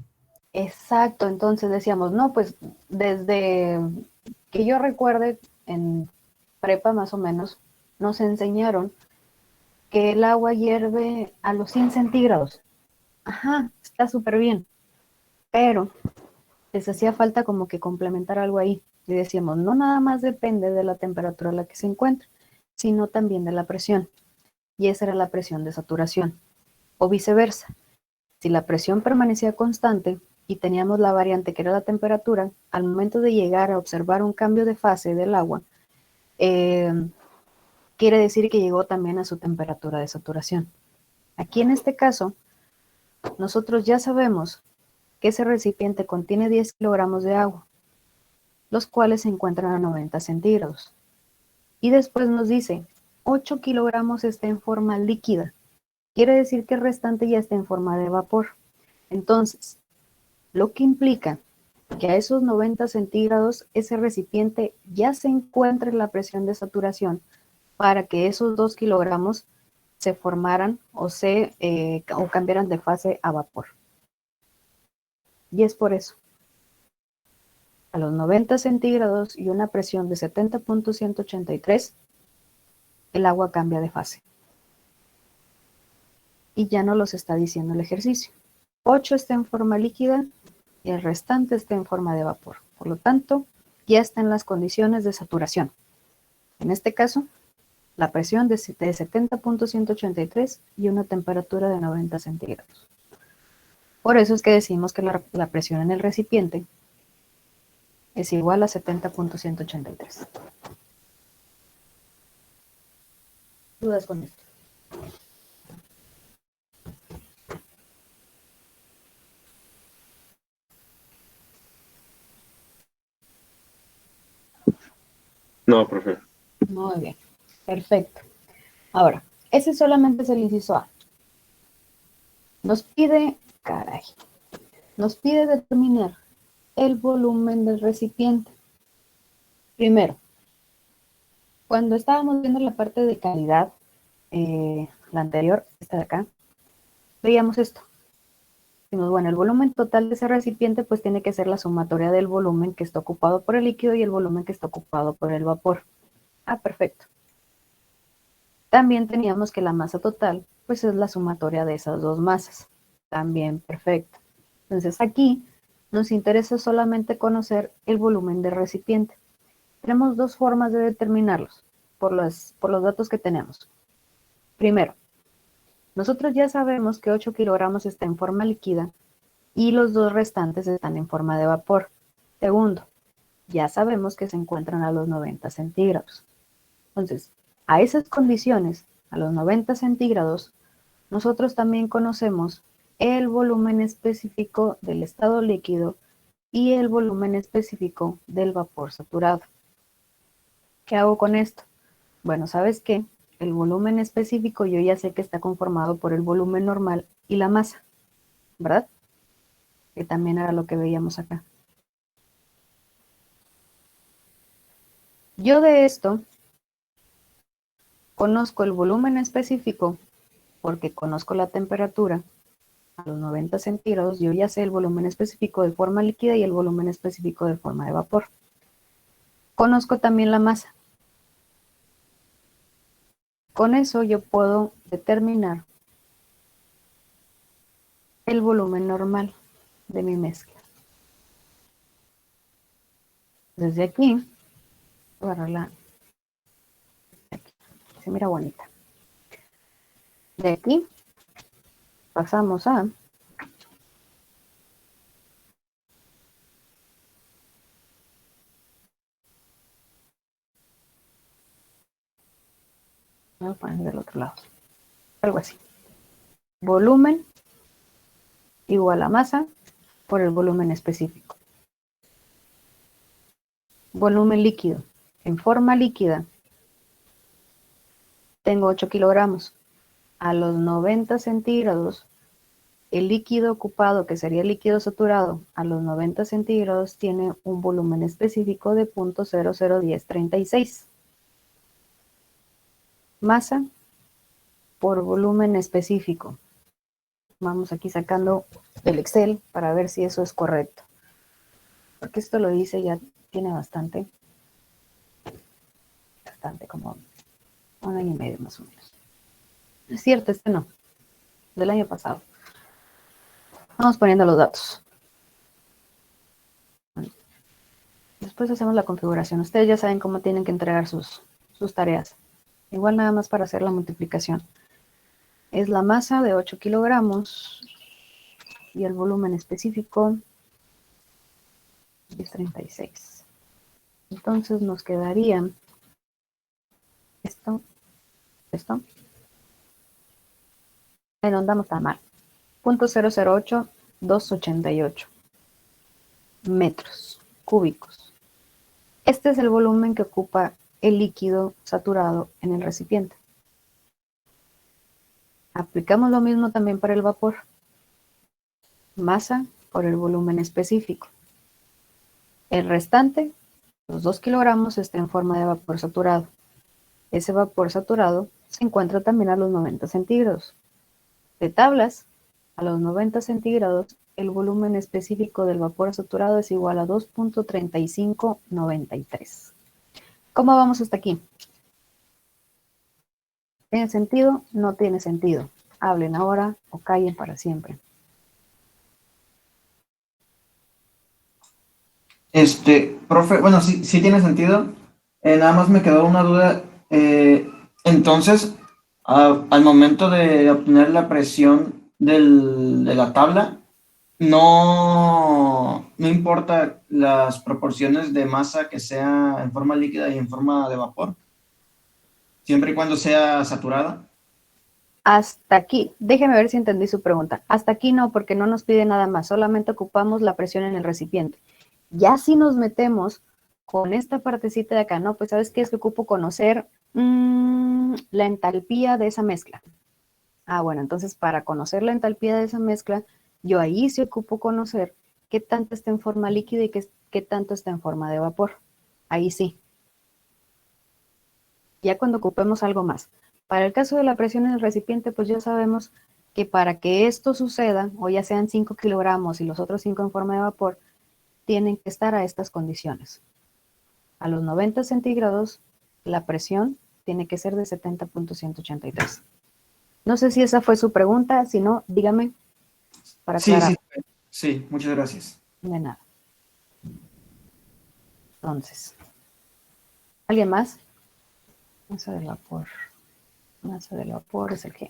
Exacto, entonces decíamos, no, pues desde que yo recuerde, en prepa más o menos, nos enseñaron que el agua hierve a los 100 centígrados. Ajá, está súper bien, pero les hacía falta como que complementar algo ahí. Y decíamos, no nada más depende de la temperatura a la que se encuentra, sino también de la presión. Y esa era la presión de saturación. O viceversa. Si la presión permanecía constante y teníamos la variante que era la temperatura, al momento de llegar a observar un cambio de fase del agua, quiere decir que llegó también a su temperatura de saturación. Aquí en este caso, nosotros ya sabemos que ese recipiente contiene 10 kilogramos de agua, los cuales se encuentran a 90 centígrados. Y después nos dice, 8 kilogramos está en forma líquida. Quiere decir que el restante ya está en forma de vapor. Entonces, lo que implica que a esos 90 centígrados ese recipiente ya se encuentra en la presión de saturación para que esos 2 kilogramos se formaran o cambiaran de fase a vapor. Y es por eso. A los 90 centígrados y una presión de 70.183, el agua cambia de fase. Y ya no los está diciendo el ejercicio. 8 está en forma líquida y el restante está en forma de vapor. Por lo tanto, ya está en las condiciones de saturación. En este caso, la presión de 70.183 y una temperatura de 90 centígrados. Por eso es que decimos que la presión en el recipiente es igual a 70.183. ¿Dudas con esto? No, profe. Muy bien, perfecto. Ahora, ese solamente es el inciso A. Nos pide, nos pide determinar el volumen del recipiente. Primero, cuando estábamos viendo la parte de calidad, la anterior, esta de acá, veíamos esto. Dijimos, bueno, el volumen total de ese recipiente pues tiene que ser la sumatoria del volumen que está ocupado por el líquido y el volumen que está ocupado por el vapor. Ah, perfecto. También teníamos que la masa total pues es la sumatoria de esas dos masas. También perfecto. Entonces aquí nos interesa solamente conocer el volumen del recipiente. Tenemos dos formas de determinarlos por los datos que tenemos. Primero, nosotros ya sabemos que 8 kilogramos está en forma líquida y los dos restantes están en forma de vapor. Segundo, ya sabemos que se encuentran a los 90 centígrados. Entonces, a esas condiciones, a los 90 centígrados, nosotros también conocemos el volumen específico del estado líquido y el volumen específico del vapor saturado. ¿Qué hago con esto? Bueno, ¿sabes qué? El volumen específico yo ya sé que está conformado por el volumen normal y la masa, ¿verdad? Que también era lo que veíamos acá. Yo de esto conozco el volumen específico porque conozco la temperatura a los 90 centígrados. Yo ya sé el volumen específico de forma líquida y el volumen específico de forma de vapor. Conozco también la masa. Con eso yo puedo determinar el volumen normal de mi mezcla. Desde aquí, voy a agarrarla. Se mira bonita. De aquí pasamos a voy a poner del otro lado. Algo así. Volumen igual a masa por el volumen específico. Volumen líquido. En forma líquida tengo 8 kilogramos. A los 90 centígrados, el líquido ocupado, que sería el líquido saturado, a los 90 centígrados tiene un volumen específico de 0.001036. Masa por volumen específico. Vamos aquí sacando el Excel para ver si eso es correcto. Porque esto lo dice, ya tiene bastante, como un año y medio más o menos. Es cierto, este no, del año pasado. Vamos poniendo los datos. Después hacemos la configuración. Ustedes ya saben cómo tienen que entregar sus tareas. Igual nada más para hacer la multiplicación. Es la masa de 8 kilogramos y el volumen específico es 36. Entonces nos quedaría esto. No andamos tan mal. 0.008288 metros cúbicos. Este es el volumen que ocupa el líquido saturado en el recipiente. Aplicamos lo mismo también para el vapor. Masa por el volumen específico. El restante, los 2 kilogramos, está en forma de vapor saturado. Ese vapor saturado se encuentra también a los 90 centígrados. De tablas, a los 90 centígrados, el volumen específico del vapor saturado es igual a 2.3593. ¿Cómo vamos hasta aquí? ¿Tiene sentido? No tiene sentido. Hablen ahora o callen para siempre. Profe, bueno, sí, sí tiene sentido. Nada más me quedó una duda. Entonces, al momento de obtener la presión de la tabla, no importa las proporciones de masa que sea en forma líquida y en forma de vapor, siempre y cuando sea saturada. Hasta aquí, déjeme ver si entendí su pregunta. Hasta aquí no, porque no nos pide nada más, solamente ocupamos la presión en el recipiente. Ya si nos metemos con esta partecita de acá, no, pues ¿sabes qué? Es que ocupo conocer la entalpía de esa mezcla. Ah, bueno, entonces para conocer la entalpía de esa mezcla, yo ahí sí ocupo conocer qué tanto está en forma líquida y qué tanto está en forma de vapor. Ahí sí. Ya cuando ocupemos algo más. Para el caso de la presión en el recipiente, pues ya sabemos que para que esto suceda, o ya sean 5 kilogramos y los otros 5 en forma de vapor, tienen que estar a estas condiciones. A los 90 centígrados, la presión tiene que ser de 70.183. No sé si esa fue su pregunta, si no, dígame para Sí, aclarar. sí, muchas gracias. De nada. Entonces, ¿alguien más? Masa del vapor. Masa del vapor es el G.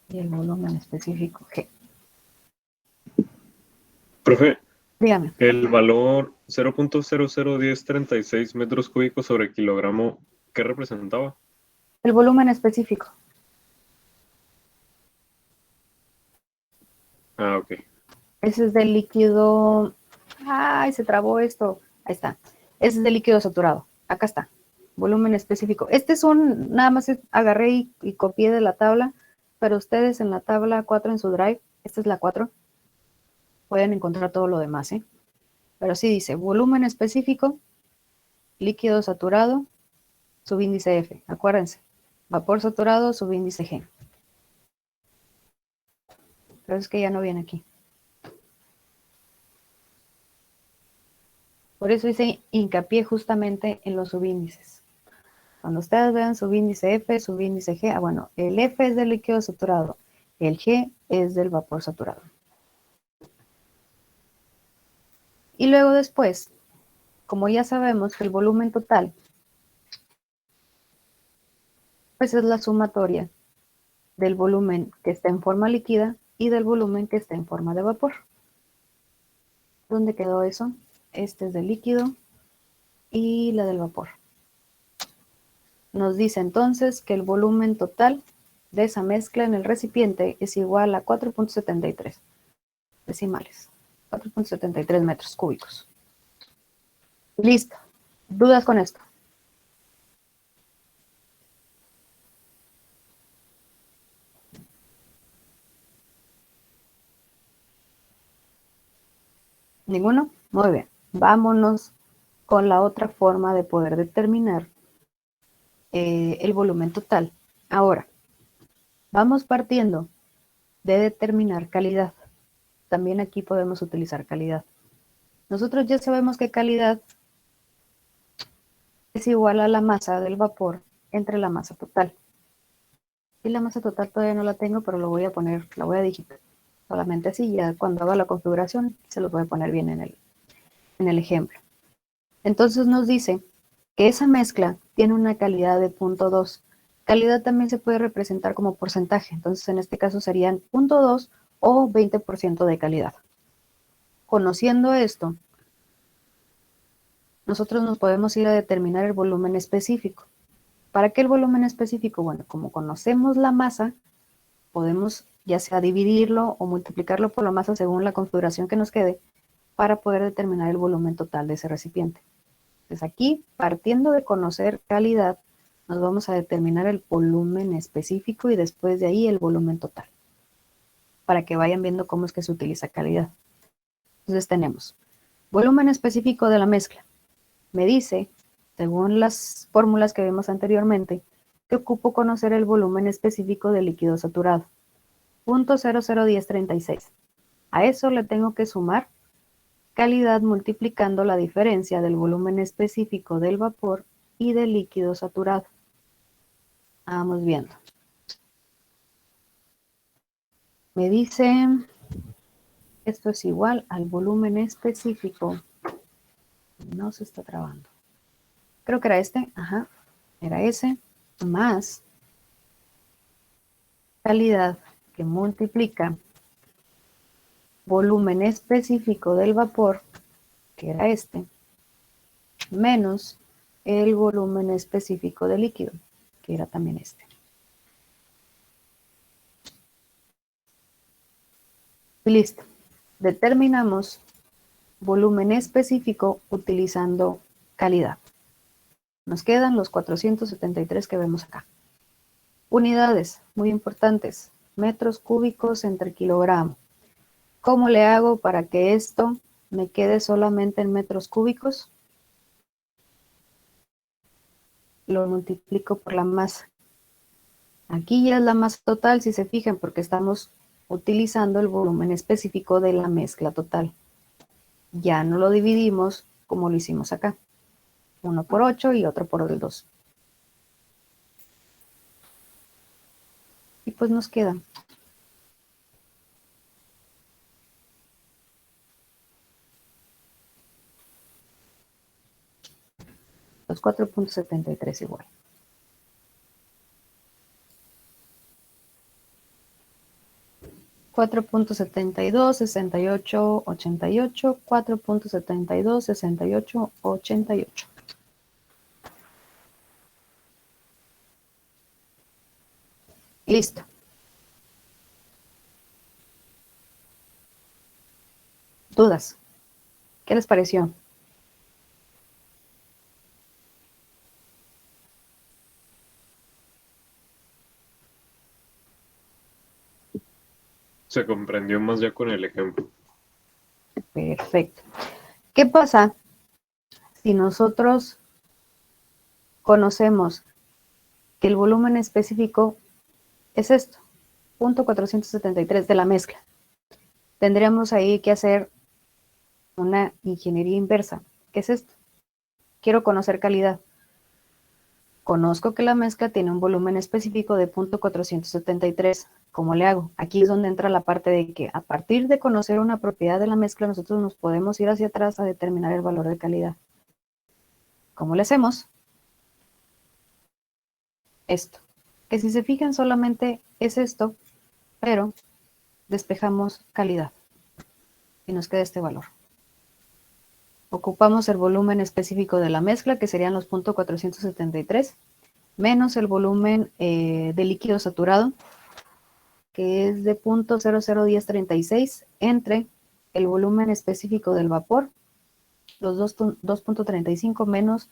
Y el volumen específico G. Profe, Dígame. el valor 0.001036 metros cúbicos sobre kilogramo, ¿qué representaba? El volumen específico. Ah, ok. Ese es del líquido. Ay, se trabó esto. Ahí está. Ese es del líquido saturado. Acá está. Volumen específico. Este es nada más agarré y copié de la tabla, pero ustedes en la tabla 4 en su drive, esta es la 4, pueden encontrar todo lo demás, ¿eh? Pero sí dice volumen específico, líquido saturado, subíndice F. Acuérdense. Vapor saturado, subíndice G. Pero es que ya no viene aquí. Por eso hice hincapié justamente en los subíndices. Cuando ustedes vean subíndice F, subíndice G, bueno, el F es del líquido saturado, el G es del vapor saturado. Y luego después, como ya sabemos que el volumen total, pues es la sumatoria del volumen que está en forma líquida y del volumen que está en forma de vapor. ¿Dónde quedó eso? Este es del líquido y la del vapor. Nos dice entonces que el volumen total de esa mezcla en el recipiente es igual a 4.73 decimales, 4.73 metros cúbicos. Listo. ¿Dudas con esto? ¿Ninguno? Muy bien. Vámonos con la otra forma de poder determinar el volumen total. Ahora, vamos partiendo de determinar calidad. También aquí podemos utilizar calidad. Nosotros ya sabemos que calidad es igual a la masa del vapor entre la masa total. Y la masa total todavía no la tengo, pero lo voy a poner, la voy a digitar. Solamente así, ya cuando haga la configuración, se los voy a poner bien en el ejemplo. Entonces nos dice que esa mezcla tiene una calidad de 0.2. Calidad también se puede representar como porcentaje. Entonces en este caso serían 0.2 o 20% de calidad. Conociendo esto, nosotros nos podemos ir a determinar el volumen específico. ¿Para qué el volumen específico? Bueno, como conocemos la masa, podemos ya sea dividirlo o multiplicarlo por la masa según la configuración que nos quede para poder determinar el volumen total de ese recipiente. Entonces aquí, partiendo de conocer calidad, nos vamos a determinar el volumen específico y después de ahí el volumen total, para que vayan viendo cómo es que se utiliza calidad. Entonces tenemos volumen específico de la mezcla. Me dice, según las fórmulas que vimos anteriormente, que ocupo conocer el volumen específico del líquido saturado. 0.001036. A eso le tengo que sumar calidad multiplicando la diferencia del volumen específico del vapor y del líquido saturado. Vamos viendo. Me dice esto es igual al volumen específico. No se está trabando. Creo que era este, ajá, era ese, más calidad que multiplica volumen específico del vapor, que era este, menos el volumen específico del líquido, que era también este. Y listo. Determinamos volumen específico utilizando calidad. Nos quedan los 473 que vemos acá. Unidades, muy importantes. Metros cúbicos entre kilogramo. ¿Cómo le hago para que esto me quede solamente en metros cúbicos? Lo multiplico por la masa. Aquí ya es la masa total, si se fijan, porque estamos utilizando el volumen específico de la mezcla total. Ya no lo dividimos como lo hicimos acá. Uno por 8 y otro por el 2. Y pues nos queda. Los 4.73 igual. $4.72, 68, 88, 4.72, 68, 88. Listo. ¿Dudas? ¿Qué les pareció? Se comprendió más ya con el ejemplo. Perfecto. ¿Qué pasa si nosotros conocemos que el volumen específico es esto, 0.473 de la mezcla? Tendríamos ahí que hacer una ingeniería inversa. ¿Qué es esto? Quiero conocer calidad. Conozco que la mezcla tiene un volumen específico de 0.473. ¿Cómo le hago? Aquí es donde entra la parte de que a partir de conocer una propiedad de la mezcla, nosotros nos podemos ir hacia atrás a determinar el valor de calidad. ¿Cómo le hacemos? Esto. Que si se fijan solamente es esto, pero despejamos calidad. Y nos queda este valor. Ocupamos el volumen específico de la mezcla, que serían los 0.473, menos el volumen de líquido saturado, que es de 0.001036, entre el volumen específico del vapor, los 2.35 menos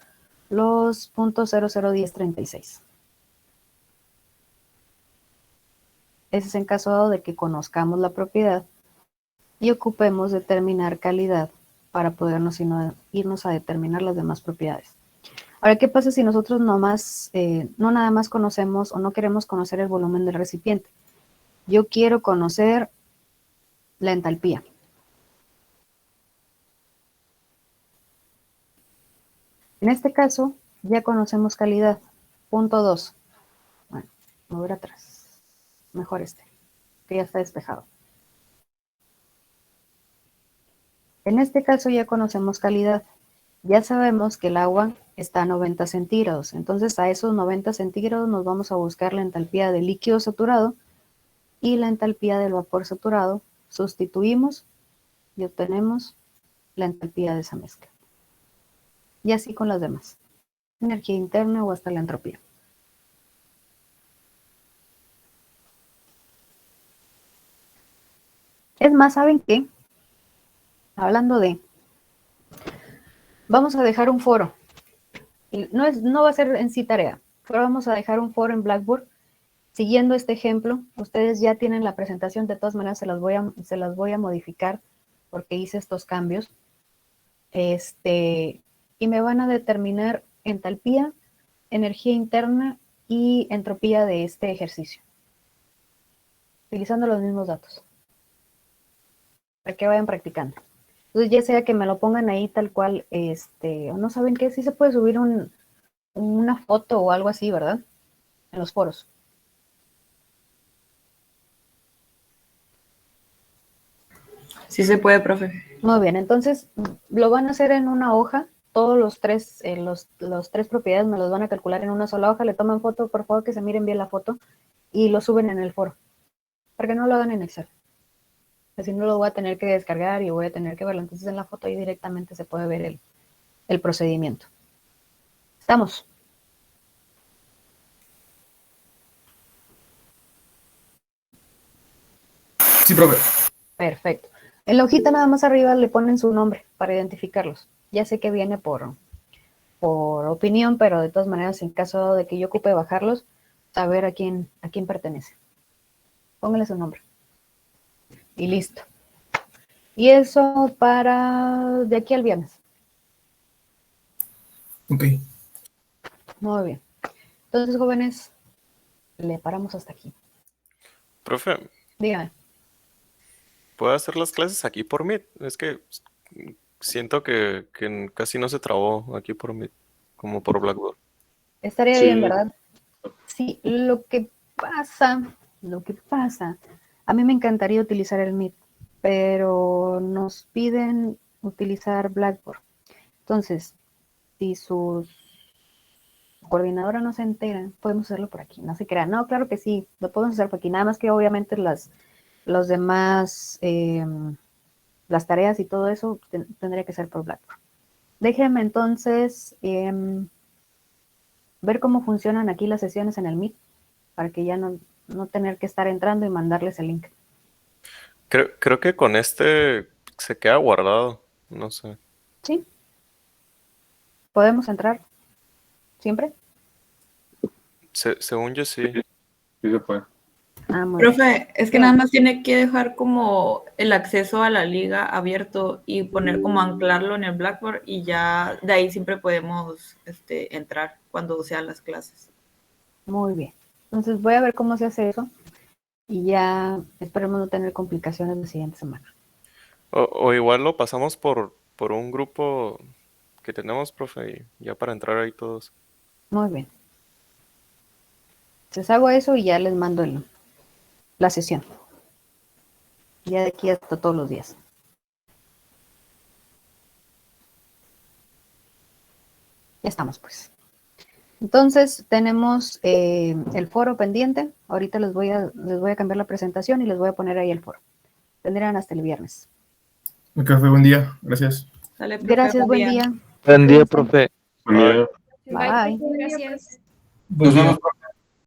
los 0.001036. Ese es en caso dado de que conozcamos la propiedad y ocupemos determinar calidad para podernos irnos a determinar las demás propiedades. Ahora, ¿qué pasa si nosotros no nada más conocemos o no queremos conocer el volumen del recipiente? Yo quiero conocer la entalpía. En este caso, ya conocemos calidad. Punto 2. Bueno, mover atrás. Mejor este, que ya está despejado. En este caso ya conocemos calidad. Ya sabemos que el agua está a 90 centígrados. Entonces a esos 90 centígrados nos vamos a buscar la entalpía del líquido saturado y la entalpía del vapor saturado. Sustituimos y obtenemos la entalpía de esa mezcla. Y así con las demás. Energía interna o hasta la entropía. Es más, ¿saben qué? Hablando de... Vamos a dejar un foro. Y no va a ser en sí tarea, pero vamos a dejar un foro en Blackboard. Siguiendo este ejemplo, ustedes ya tienen la presentación, de todas maneras se las voy a modificar porque hice estos cambios. Y me van a determinar entalpía, energía interna y entropía de este ejercicio. Utilizando los mismos datos. Para que vayan practicando. Entonces ya sea que me lo pongan ahí tal cual, o no saben qué, sí se puede subir una foto o algo así, ¿verdad? En los foros. Sí se puede, profe. Muy bien, entonces lo van a hacer en una hoja. Todos los tres, los tres propiedades me los van a calcular en una sola hoja. Le toman foto, por favor, que se miren bien la foto y lo suben en el foro. Para que no lo hagan en Excel. Si no, lo voy a tener que descargar y voy a tener que verlo. Entonces en la foto ahí directamente se puede ver el procedimiento. ¿Estamos? Sí, profe. Perfecto. En la hojita nada más arriba le ponen su nombre para identificarlos. Ya sé que viene por opinión, pero de todas maneras, en caso de que yo ocupe bajarlos, saber a quién pertenece. Póngale su nombre. Y listo. Y eso para de aquí al viernes. Ok. Muy bien. Entonces, jóvenes, le paramos hasta aquí. Profe, Dígame. ¿puedo hacer las clases aquí por Meet? Es que siento que casi no se trabó aquí por Meet, como por Blackboard. Estaría Sí. bien, ¿verdad? Sí, lo que pasa, a mí me encantaría utilizar el Meet, pero nos piden utilizar Blackboard. Entonces, si su coordinadora no se entera, podemos hacerlo por aquí, no se crean. No, claro que sí, lo podemos hacer por aquí, nada más que obviamente los demás, las tareas y todo eso tendría que ser por Blackboard. Déjenme entonces ver cómo funcionan aquí las sesiones en el Meet, para que ya no tener que estar entrando y mandarles el link. Creo que con este se queda guardado, no sé. ¿Sí? ¿Podemos entrar siempre? Según yo sí. Sí se puede. Ah, muy bien. Profe, es que nada más tiene que dejar como el acceso a la liga abierto y poner como anclarlo en el Blackboard y ya de ahí siempre podemos entrar cuando sean las clases. Muy bien. Entonces voy a ver cómo se hace eso y ya esperemos no tener complicaciones la siguiente semana. O igual lo pasamos por un grupo que tenemos, profe, y ya para entrar ahí todos. Muy bien. Entonces hago eso y ya les mando la sesión. Ya de aquí hasta todos los días. Ya estamos, pues. Entonces tenemos el foro pendiente. Ahorita les voy a cambiar la presentación y les voy a poner ahí el foro. Tendrán hasta el viernes. Ok, profe, buen día. Gracias. Sale, profe, Gracias, buen día. Buen día, profe. Buen día. Bye. Gracias. Nos vemos.